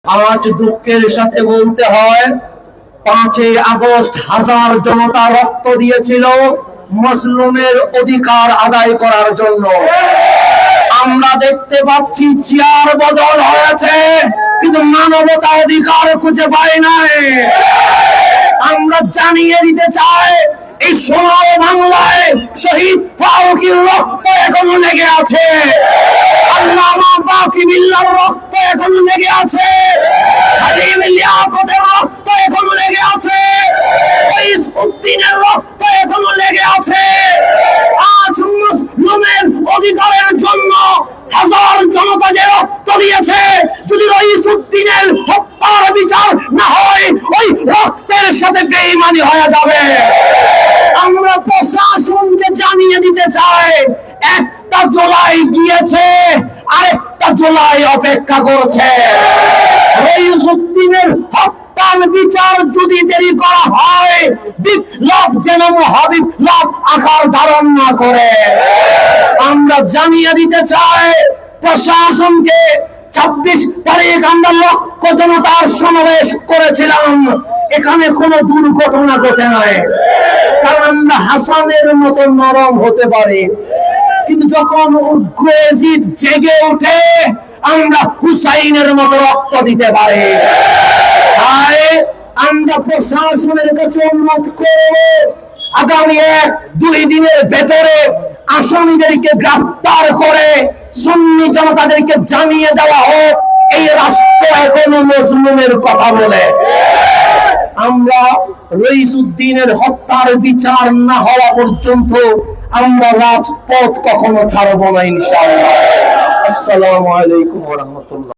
আজ দুঃখের সাথে বলতে হয় 5ই আগস্ট হাজার জনতা রক্ত দিয়েছিল মজলুমের অধিকার আদায় করার জন্য। আমরা দেখতে পাচ্ছি চেয়ার বদল হয়েছে, কিন্তু মানবতা অধিকার খুঁজে পাই নাই। আমরা জানিয়ে দিতে চাই, এই সোনার বাংলায় শহীদ ফারুকীর রক্ত এখনো লেগে আছে, আল্লামা বাকি বিল্লাহর রক্ত এখনো লেগে আছে, খাদিম লিয়াকতের রক্ত এখনো লেগে আছে, ইসউদ্দিনের রক্ত এখনো লেগে আছে। আজ মুসলিমের অধিকারের জন্য হাজার জনতা যে রক্ত দিয়েছে, যদি ইসউদ্দিনের হত্যার বিচার না হয়, ওই রক্তের সাথে বেঈমানি হয়ে যাবে। আমরা প্রশাসনকে জানিয়ে দিতে চাই, একটা জুলাই গিয়েছে, আরেকটা জুলাই অপেক্ষা করছে। ইসউদ্দিনের হত্যার বিচার যদি দেরি করা হয়, বিপ্লব যেন মহাবিপ্লব আকার ধারণ না করে। আমরা জানিয়ে দিতে চাই প্রশাসনকে, 26 তারিখ আমরা লক্ষ জনতার সমাবেশ করেছিলাম, এখানে কোনো দুর্ঘটনা ঘটে নাই। কারণ আমরা হাসানের মতো নরম হতে পারি, কিন্তু যখন উগ্রজিৎ জেগে ওঠে, আমরা হুসাইনের মতো রক্ত দিতে পারি। তাই আমরা প্রশাসনের কাছে অনুরোধ করব, আগামী 1-2 দিনের ভেতরে আসামিদেরকে গ্রেফতার করে সুন্নি জনতাদেরকে জানিয়ে দেওয়া হোক এই রাষ্ট্র এখনো মজলুমের কথা বলে। আমরা রইসউদ্দিনের হত্যার বিচার না হওয়া পর্যন্ত আমরা রাজপথ কখনো ছাড়বো না, ইনশাআল্লাহ। আসসালামু আলাইকুম ওয়া রাহমাতুল্লাহ।